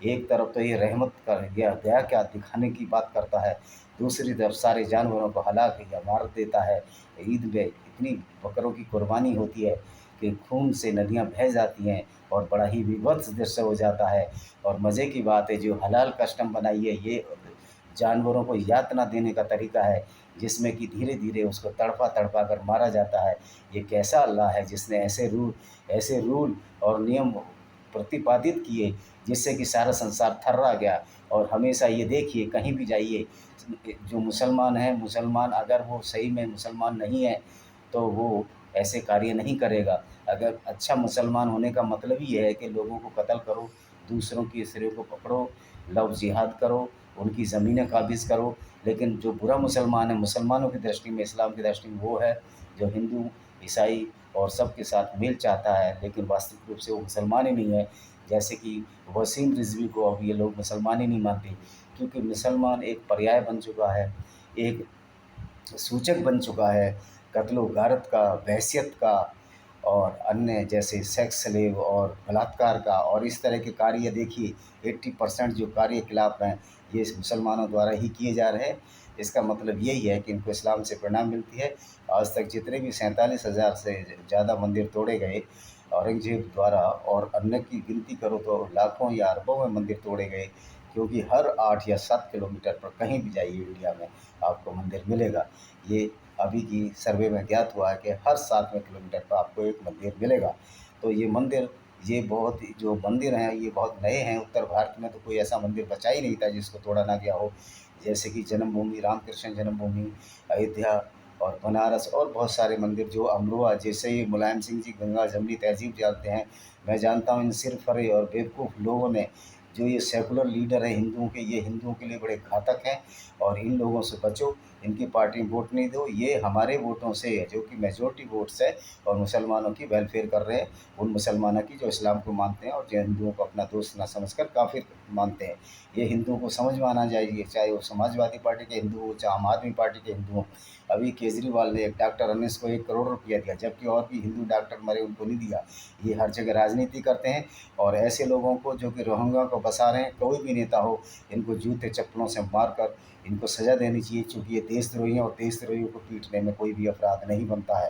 ایک طرف تو یہ رحمت کا یا دیا کیا دکھانے کی بات کرتا ہے، دوسری طرف سارے جانوروں کو ہلاک یا مار دیتا ہے۔ عید میں اتنی بکروں کی قربانی ہوتی ہے کہ خون سے ندیاں بہہ جاتی ہیں اور بڑا ہی بیبھత్س درشیہ ہو جاتا ہے۔ اور مزے کی بات ہے، جو حلال کسٹم بنائی ہے یہ جانوروں کو یاتنا دینے کا طریقہ ہے، جس میں کہ دھیرے دھیرے اس کو تڑپا تڑپا کر مارا جاتا ہے۔ یہ کیسا اللہ ہے جس نے ایسے رول اور نیم پرتیپادت کیے جس سے کہ سارا سنسار تھرا گیا۔ اور ہمیشہ یہ دیکھیے کہیں بھی جائیے، جو مسلمان ہیں، مسلمان اگر وہ صحیح میں مسلمان نہیں ہے تو وہ ایسے کاریہ نہیں کرے گا۔ اگر اچھا مسلمان ہونے کا مطلب ہی یہ ہے کہ لوگوں کو قتل کرو، دوسروں کی اسرے کو پکڑو، لو جہاد کرو، ان کی زمینیں قابض کرو۔ لیکن جو برا مسلمان ہے مسلمانوں کی درشٹی میں، اسلام کی درشٹی میں، وہ ہے جو ہندو، عیسائی اور سب کے ساتھ میل چاہتا ہے لیکن واستوک روپ سے وہ مسلمان ہی نہیں ہے۔ جیسے کہ وسیم رضوی کو اب یہ لوگ مسلمان ہی نہیں مانتے، کیونکہ مسلمان ایک پریائے بن چکا ہے، ایک سوچک بن چکا ہے قتل و غارت کا، بحثیت کا، اور انیہ جیسے سیکس سلیو اور بلاತ್کار کا۔ اور اس طرح کے کاریہ دیکھیے 80% جو کاریہ خلاف ہیں یہ مسلمانوں دوارا ہی کیے جا رہے ہیں۔ اس کا مطلب یہی ہے کہ ان کو اسلام سے پرنام ملتی ہے۔ آج تک جتنے بھی 47,000 سے زیادہ مندر توڑے گئے اورنگزیب دوارا، اور انیہ کی گنتی کرو تو لاکھوں یا اربوں میں مندر توڑے گئے، کیونکہ ہر 8 یا 7 کلومیٹر پر کہیں بھی جائیے انڈیا میں آپ کو مندر ملے گا۔ یہ ابھی کی سروے میں گیات ہوا ہے کہ ہر 7ویں کلومیٹر پر آپ کو ایک مندر ملے گا۔ تو یہ مندر، یہ بہت جو مندر ہیں یہ بہت نئے ہیں۔ اتر بھارت میں تو کوئی ایسا مندر بچا ہی نہیں تھا جس کو توڑا نہ گیا ہو، جیسے کہ جنم بھومی، رام کرشن جنم بھومی، ایودھیا اور بنارس، اور بہت سارے مندر جو امروہہ، جیسے ہی ملائم سنگھ جی گنگا جمنی تہذیب جانتے ہیں، میں جانتا ہوں ان سرفرے اور بیوقوف لوگوں نے، جو یہ سیکولر لیڈر ہیں ہندوؤں کے، یہ ہندوؤں کے لیے بڑے گھاتک ہیں، اور ان لوگوں سے بچو، ان کی پارٹی میں ووٹ نہیں دو۔ یہ ہمارے ووٹوں سے ہے جو کہ میجورٹی ووٹس ہے، اور مسلمانوں کی ویلفیئر کر رہے ہیں، ان مسلمانوں کی جو اسلام کو مانتے ہیں اور جو ہندوؤں کو اپنا دوست نہ سمجھ کر کافر مانتے ہیں۔ یہ ہندوؤں کو سمجھ میں آنا چاہیے، چاہے وہ سماجوادی پارٹی کے ہندو ہوں، چاہے عام آدمی پارٹی کے ہندو ہوں۔ ابھی کیجریوال نے ایک ڈاکٹر انیس کو 1 کروڑ روپیہ دیا، جبکہ اور بھی ہندو ڈاکٹر مرے ان کو نہیں دیا۔ یہ ہر جگہ راجنیتی کرتے ہیں، اور ایسے لوگوں کو جو کہ روہنگا کو بسا رہے ہیں، کوئی بھی نیتا ہو، ان کو جوتے چپلوں سے مار کر ان کو سزا دینی چاہیے، چونکہ یہ دیش دروہی ہیں، اور دیش دروہیوں کو پیٹنے میں کوئی بھی اپرادھ نہیں بنتا ہے۔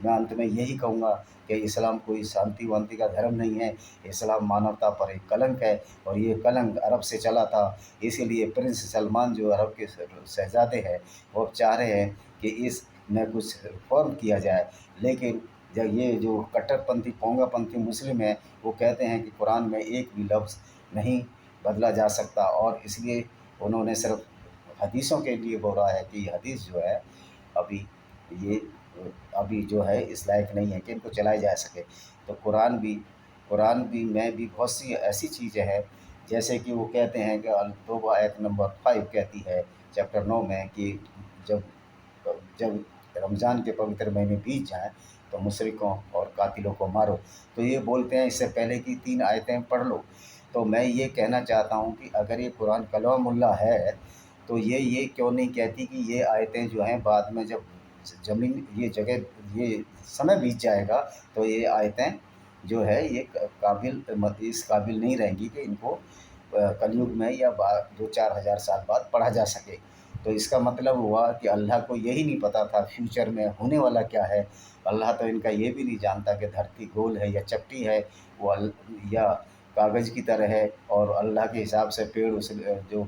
میں انت میں یہی کہوں گا کہ اسلام کوئی شانتی وانتی کا دھرم نہیں ہے، اسلام مانوتا پر ایک کلنک ہے، اور یہ کلنک عرب سے چلا تھا۔ اسی لیے پرنس سلمان جو عرب کے شہزادے ہیں، وہ چاہ رہے ہیں کہ اس میں کچھ ریفارم کیا جائے، لیکن جب یہ جو کٹر پنتھی، پونگا پنتھی مسلم ہیں، وہ کہتے ہیں کہ قرآن میں ایک بھی لفظ نہیں بدلا جا سکتا، اور اس لیے انہوں نے صرف حدیثوں کے لیے بولا ہے کہ یہ حدیث جو ہے یہ ابھی جو ہے اس لائق نہیں ہے کہ ان کو چلائے جا سکے۔ تو قرآن بھی میں بھی بہت سی ایسی چیزیں ہیں، جیسے کہ وہ کہتے ہیں کہ التوبہ آیت نمبر 5 کہتی ہے چیپٹر 9 میں کہ جب رمضان کے پوتر مہینے بیت جائیں تو مشرکوں اور قاتلوں کو مارو۔ تو یہ بولتے ہیں اس سے پہلے کی 3 آیتیں پڑھ لو۔ تو میں یہ کہنا چاہتا ہوں کہ اگر یہ قرآن کلام اللہ ہے تو یہ کیوں نہیں کہتی کہ یہ آیتیں جو ہیں بعد میں جب یہ جگہ یہ سمے بیت جائے گا تو یہ آیتیں جو ہے یہ اس قابل نہیں رہیں گی کہ ان کو کلیوگ میں یا 2-4 ہزار سال بعد پڑھا جا سکے۔ تو اس کا مطلب ہوا کہ اللہ کو یہی نہیں پتہ تھا فیوچر میں ہونے والا کیا ہے۔ اللہ تو ان کا یہ بھی نہیں جانتا کہ دھرتی گول ہے یا چپٹی ہے، وہ یا کاغذ کی طرح ہے، اور اللہ کے حساب سے پیڑ جو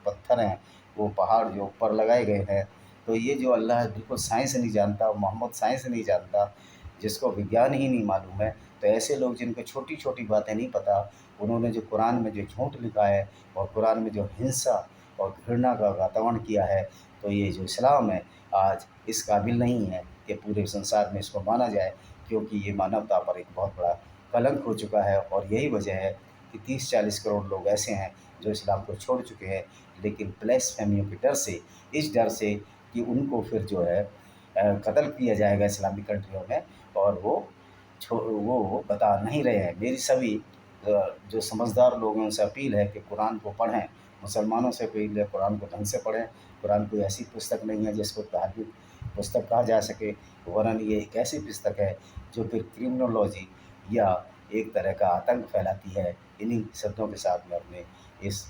پتھر ہیں، وہ پہاڑ جو اوپر لگائے گئے ہیں۔ تو یہ جو اللہ ہے بالکل سائنس نہیں جانتا، محمد سائنس نہیں جانتا، جس کو وگیان ہی نہیں معلوم ہے۔ تو ایسے لوگ جن کو چھوٹی چھوٹی باتیں نہیں پتہ، انہوں نے جو قرآن میں جو جھوٹ لکھا ہے، اور قرآن میں جو ہنسا اور گھرنا کا واتاورن کیا ہے، تو یہ جو اسلام ہے آج اس قابل نہیں ہے کہ پورے سنسار میں اس کو مانا جائے، کیونکہ یہ مانوتا پر ایک بہت بڑا کلنک ہو چکا ہے۔ اور یہی وجہ ہے کہ 30-40 کروڑ لوگ ایسے ہیں جو اسلام کو چھوڑ چکے ہیں، لیکن بلیس فیمیوں کے ڈر سے، اس ڈر سے کہ ان کو پھر جو ہے قتل کیا جائے گا اسلامی کنٹریوں میں، اور وہ بتا نہیں رہے ہیں۔ میری سبھی جو سمجھدار لوگ ہیں ان سے اپیل ہے کہ قرآن کو پڑھیں، مسلمانوں سے اپیل ہے قرآن کو ڈھنگ سے پڑھیں۔ قرآن کوئی ایسی پستک نہیں ہے جس کو تہذیب پستک کہا جا سکے، ورنہ یہ ایک ایسی پستک ہے جو پھر کرمنولوجی یا ایک طرح کا آتنک پھیلاتی ہے انہیں شبدوں کے ساتھ میں اپنے اس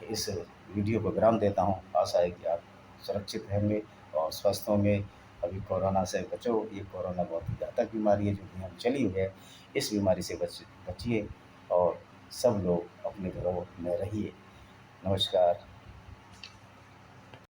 اس ویڈیو کو ورام دیتا ہوں۔ آشا ہے کہ آپ سرکچھت رہیں گے اور سوستھ ہوں گے۔ ابھی کورونا سے بچو، یہ کورونا بہت ہی گھاتک بیماری ہے جو دنیا میں چلی ہوئی ہے۔ اس بیماری سے بچیے اور سب لوگ اپنے گھروں میں رہیے۔ نمسکار۔